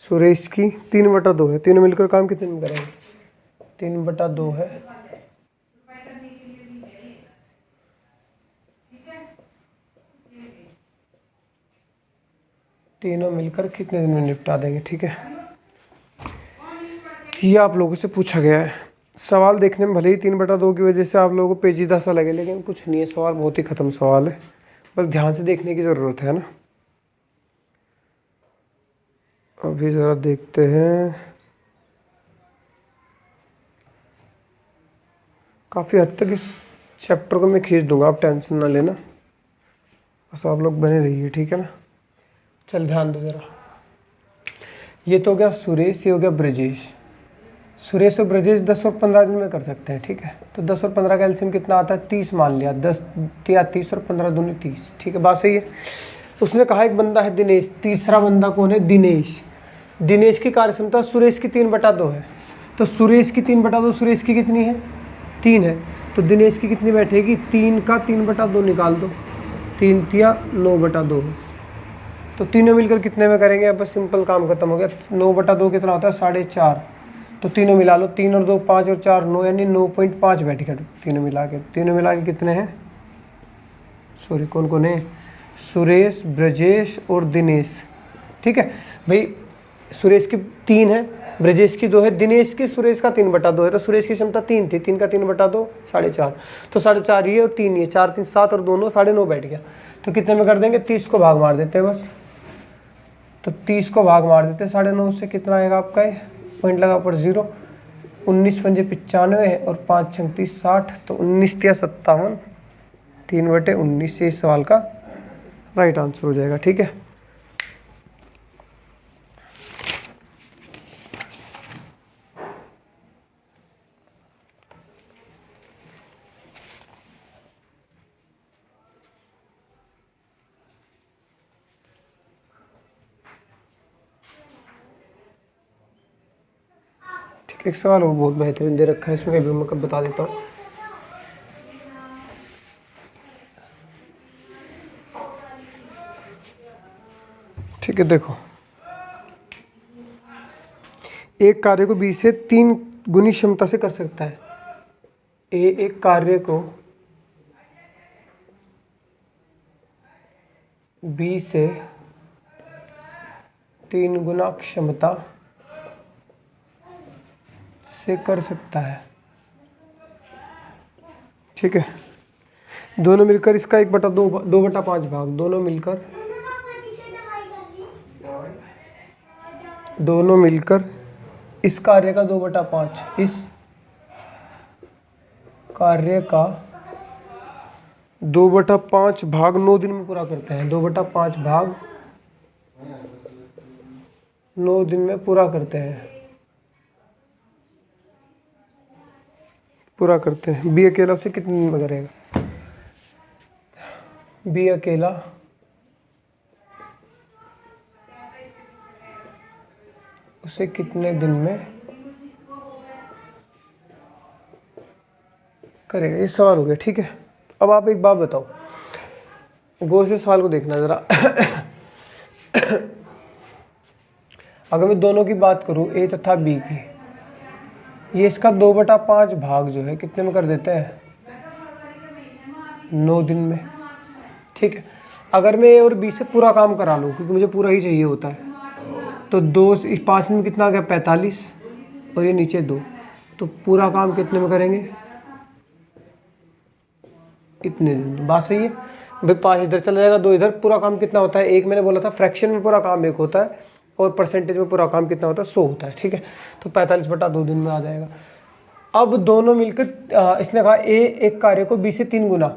सुरेश की 3/2 है। तीनों मिलकर काम कितने में करेंगे? 3/2 है। तीनों मिलकर कितने दिन में निपटा देंगे? ठीक है, ये आप लोगों से पूछा गया है। सवाल देखने में भले ही 3/2 की वजह से आप लोगों को पेचीदा सा लगे, लेकिन कुछ नहीं है, सवाल बहुत ही ख़त्म सवाल है, बस ध्यान से देखने की ज़रूरत है ना। अभी ज़रा देखते हैं, काफ़ी हद तक इस चैप्टर को मैं खींच दूंगा, आप टेंशन ना लेना, बस आप लोग बने रहिए, ठीक है ना। चल ध्यान दो ज़रा, ये तो हो गया सुरेश, ये हो गया ब्रजेश। सुरेश और ब्रजेश 10 और 15 दिन में कर सकते हैं, ठीक है। तो 10 और 15 का एलसीएम कितना आता है, 30 मान लिया, 10 या 30 और 15 दूनी 30, ठीक है, बात सही है। उसने कहा एक बंदा है दिनेश, तीसरा बंदा कौन है, दिनेश। दिनेश की कार्य क्षमता सुरेश की 3/2 है, तो सुरेश की 3/2 सुरेश की कितनी है, 3 है, तो दिनेश की कितनी बैठेगी, 3 का 3/2 निकाल दो, 3 तिया 9/2, तो तीनों मिलकर कितने में करेंगे, अब बस सिंपल काम खत्म हो गया। 9/2 कितना होता है, 4.5, तो तीनों मिला लो, 3 और 2 5 और 4 9, यानी 9.5 बैठ गया तीनों मिला के कितने हैं, सॉरी कौन कौन है, सुरेश, ब्रजेश और दिनेश, ठीक है भाई। सुरेश की 3 है, ब्रजेश की 2 है, दिनेश की सुरेश का 3/2 है, तो सुरेश की क्षमता 3 थी, 3 का 3/2 4.5, तो 4.5 ये और 3 ये, 4 3 7 और 2 9, 9.5 बैठ गया। तो कितने में कर देंगे, 30 को भाग मार देते हैं बस, तो 30 को भाग मार देते हैं 9.5 से, कितना आएगा आपका, ये पॉइंट लगा पर 0, 19 पंजे 95 और 5 छंग 30 60, तो 19 तिया 57, 3/19 से इस सवाल का राइट आंसर हो जाएगा, ठीक है। एक सवाल और बहुत बेहतरीन दे रखा है, इसमें भी मैं कब बता देता हूँ। ठीक है, देखो, एक कार्य को बी से 3 गुनी क्षमता से कर सकता है। ए एक कार्य को बी से 3 गुना क्षमता से कर सकता है, ठीक है। दोनों मिलकर इसका 2/5 भाग, दोनों मिलकर इस कार्य का 2/5, इस कार्य का 2/5 भाग 9 दिन में पूरा करते हैं, 2/5 भाग 9 दिन में पूरा करते हैं, बी अकेला उसे कितने दिन में करेगा, बी अकेला उसे कितने दिन में करेगा, ये सवाल हो गया, ठीक है। अब आप एक बात बताओ, गौर से सवाल को देखना जरा। अगर मैं दोनों की बात करूं, ए तथा बी की, ये इसका 2/5 भाग जो है कितने में कर देते हैं, 9 दिन में, ठीक है। अगर मैं ए और बी से पूरा काम करा लूँ, क्योंकि मुझे पूरा ही चाहिए होता है, तो 2 इस 5 में कितना आ गया, 45, और ये नीचे 2, तो पूरा काम कितने में करेंगे, इतने दिन में। बात सही है भाई, 5 इधर चला जाएगा, 2 इधर, पूरा काम कितना होता है, एक मैंने बोला था फ्रैक्शन में पूरा काम 1 होता है, और परसेंटेज में पूरा काम कितना होता है, 100 होता है, ठीक है। तो 45/2 दिन में आ जाएगा। अब दोनों मिलकर इसने कहा ए एक कार्य को बी से 3 गुना,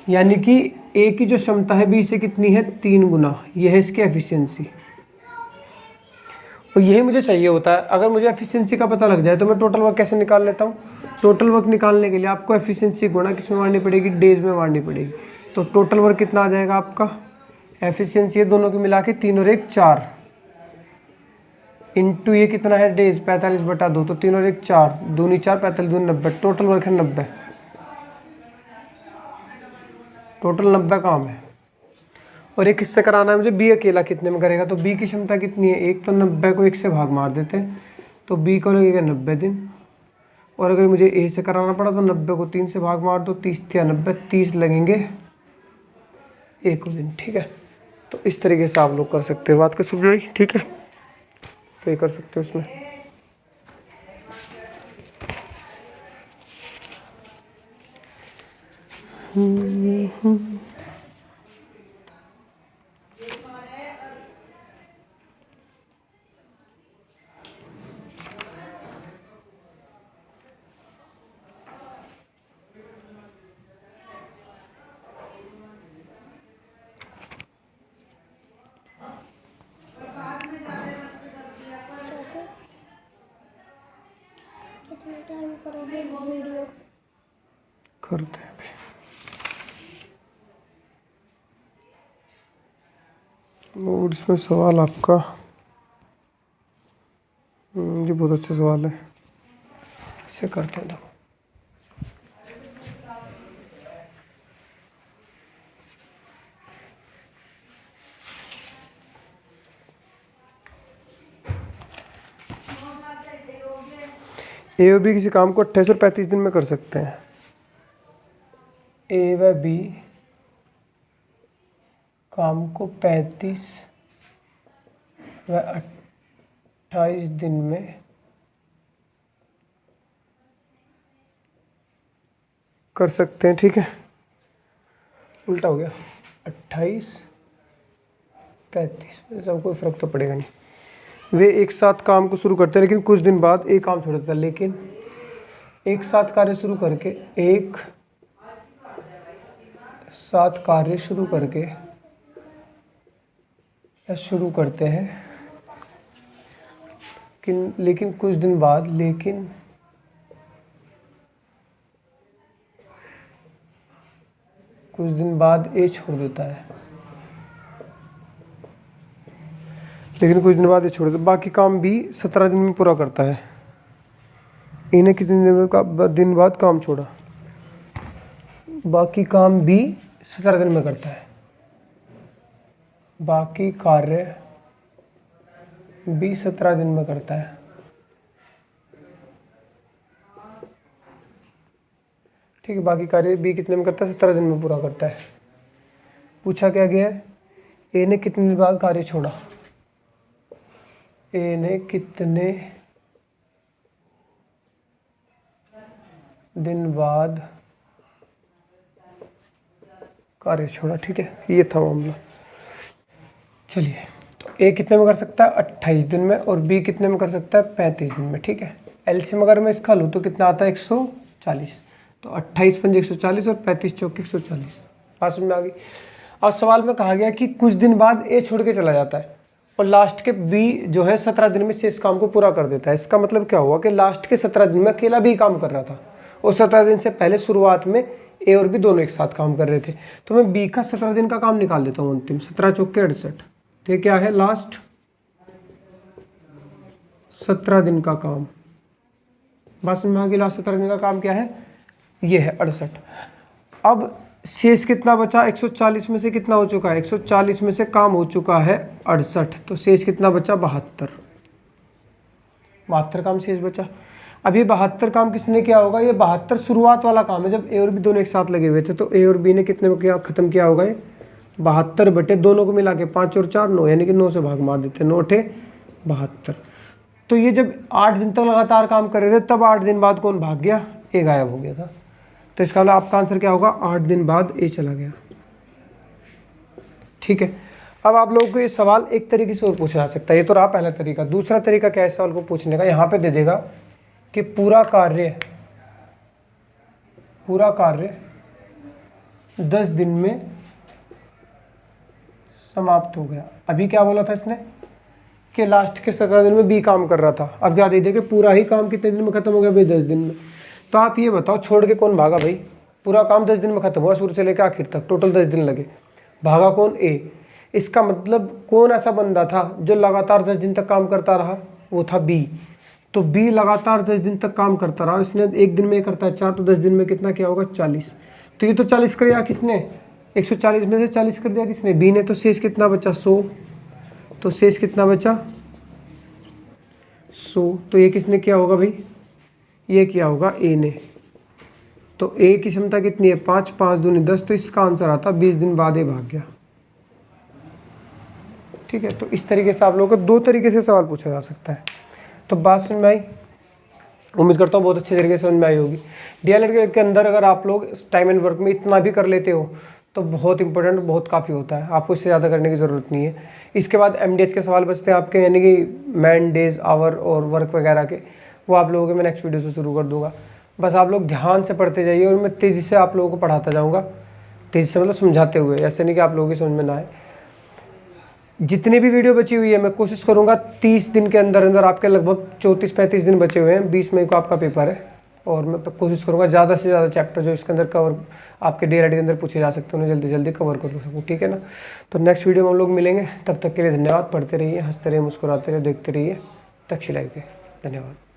यानी कि ए की जो क्षमता है बी से कितनी है, 3 गुना, यह है इसकी एफिशिएंसी, और यही मुझे चाहिए होता है। अगर मुझे एफिशिएंसी का पता लग जाए तो मैं टोटल वर्क कैसे निकाल लेता हूँ, टोटल वर्क निकालने के लिए आपको एफिशिएंसी गुणा किस में मारनी पड़ेगी, डेज में मारनी पड़ेगी। तो टोटल वर्क कितना आ जाएगा आपका, एफिशिएंसी दोनों की मिला के 3 और 1 4, इंटू ये कितना है डेज 45/2, तो 3 और 1 4, 2 4 45 2 90, टोटल वर्क है 90, टोटल 90 काम है। और ये किससे कराना है मुझे, बी अकेला कितने में करेगा, तो बी की क्षमता कितनी है, एक, तो 90 को 1 से भाग मार देते हैं, तो बी को लगेगा 90 दिन। और अगर मुझे ए से कराना पड़ा तो 90 को 3 से भाग मार दो, 30 या 90, 30 लगेंगे 1 दिन, ठीक है। तो इस तरीके से आप लोग कर सकते हो, बात को समझ आई, ठीक है, तो ये कर सकते हो इसमें। कितना टाइम करोगे वीडियो? करते हैं अभी। और इसमें सवाल आपका ये बहुत अच्छा सवाल है, इसे करते हैं। देखो ए और बी किसी काम को 28 और 35 दिन में कर सकते हैं। ए व बी काम को 35 व 28 दिन में कर सकते हैं। ठीक है, उल्टा हो गया, 28 35 में सब कोई फर्क तो पड़ेगा नहीं। वे एक साथ काम को शुरू करते हैं लेकिन कुछ दिन बाद एक काम छोड़ देता है। लेकिन एक साथ कार्य शुरू करके एक साथ कार्य शुरू करके या शुरू करते हैं लेकिन कुछ दिन बाद ए छोड़ देता है। लेकिन कुछ दिन बाद ये छोड़ देता है। बाकी काम भी 17 दिन में पूरा करता है। इन्हें कितने दिन बाद काम छोड़ा? बाकी काम भी 17 दिन में करता है। बाकी कार्य भी 17 दिन में करता है। ठीक है, बाकी कार्य बी कितने में करता है? 17 दिन में पूरा करता है। पूछा क्या गया है? ए ने कितने दिन बाद कार्य छोड़ा? ए ने कितने दिन बाद कार्य छोड़ा। ठीक है, ये था मामला। चलिए, तो ए कितने में कर सकता है? 28 दिन में। और बी कितने में कर सकता है? 35 दिन में। ठीक है, एलसीएम अगर मैं इसका लूँ तो कितना आता है? 140। तो 28 पंजे 140 और 35 चौके 140। पास में आ गई। अब सवाल में कहा गया कि कुछ दिन बाद ए छोड़ के चला जाता है और लास्ट के बी जो है 17 दिन में से इस काम को पूरा कर देता है। इसका मतलब क्या हुआ कि लास्ट के 17 दिन में अकेला भी काम कर रहा था और 17 दिन से पहले शुरुआत में ए और बी दोनों एक साथ काम कर रहे थे। तो मैं बी का 17 दिन का काम निकाल देता हूँ अंतिम। 17 चौके 68। तो ये क्या है? लास्ट 17 दिन का काम। बस में आगे लास्ट 17 दिन का काम क्या है? ये है 68। अब शेष कितना बचा? 140 में से कितना हो चुका है? 140 में से काम हो चुका है 68। तो शेष कितना बचा? 72। 72 काम शेष बचा। अब ये 72 काम किसने किया होगा? ये 72 शुरुआत वाला काम है जब ए और बी दोनों एक साथ लगे हुए थे। तो ए और बी ने कितने में किया खत्म किया होगा? ये 72 बटे दोनों को मिला के 5 और 4 9, यानी कि 9 से भाग मार देते हैं। 9 8 72। तो ये जब 8 दिन तक लगातार काम कर रहे थे तब 8 दिन बाद कौन भाग गया? ए गायब हो गया था। तो इसका मतलब आपका आंसर क्या होगा? 8 दिन बाद ए चला गया। ठीक है, अब आप लोगों को ये सवाल एक तरीके से और पूछा जा सकता है। ये तो रहा पहला तरीका। दूसरा तरीका क्या है सवाल को पूछने का? यहाँ पे दे देगा कि पूरा कार्य 10 दिन में समाप्त हो गया। अभी क्या बोला था इसने कि लास्ट के 17 दिन में बी काम कर रहा था। अब क्या दे देगा? पूरा ही काम कितने दिन में खत्म हो गया भाई? 10 दिन में। तो आप ये बताओ, छोड़ के कौन भागा भाई? पूरा काम 10 दिन में खत्म हुआ, शुरू से लेकर आखिर तक टोटल 10 दिन लगे। भागा कौन? ए। इसका मतलब कौन ऐसा बंदा था जो लगातार 10 दिन तक काम करता रहा? वो था बी। तो बी लगातार 10 दिन तक काम करता रहा। इसने एक दिन में करता है 4, तो 10 दिन में कितना किया होगा? 40। तो ये तो 40 कर दिया किसने? 140 में से 40 कर दिया किसने? बी ने। तो शेष कितना बचा? 100। तो शेष कितना बचा? 100। तो ये किसने किया होगा भाई? ये किया होगा ए ने। तो ए की क्षमता कितनी है? 5, 5 दूनी 10। तो इसका आंसर आता 20 दिन बाद ए भाग गया। ठीक है, तो इस तरीके से आप लोगों को 2 तरीके से सवाल पूछा जा सकता है। तो बात समझ में आई? उम्मीद करता हूँ बहुत अच्छे तरीके से समझ में आई होगी। डीएलएड के अंदर अगर आप लोग टाइम एंड वर्क में इतना भी कर लेते हो तो बहुत इंपॉर्टेंट, बहुत काफ़ी होता है, आपको इससे ज़्यादा करने की ज़रूरत नहीं है। इसके बाद एमडीएच के सवाल बचते हैं आपके, यानी कि मैन डेज, आवर और वर्क वगैरह के, वो आप लोगों के मैं नेक्स्ट वीडियो से शुरू कर दूँगा। बस आप लोग ध्यान से पढ़ते जाइए और मैं तेज़ी से आप लोगों को पढ़ाता जाऊँगा, तेज़ी से मतलब समझाते हुए, ऐसे नहीं कि आप लोगों की समझ में ना आए। जितनी भी वीडियो बची हुई है मैं कोशिश करूँगा 30 दिन के अंदर अंदर, आपके लगभग 34-35 दिन बचे हुए हैं, 20 मई को आपका पेपर है, और मैं कोशिश करूँगा ज़्यादा से ज़्यादा चैप्टर जो इसके अंदर कवर आपके डीएलएड के अंदर पूछे जा सकते हैं उन्हें जल्दी जल्दी कवर कर सकूँ, ठीक है ना। तो नेक्स्ट वीडियो में हम लोग मिलेंगे, तब तक के लिए धन्यवाद। पढ़ते रहिए, हंसते रहिए, मुस्कुराते रहिए, देखते रहिए तक्षशिला के। धन्यवाद।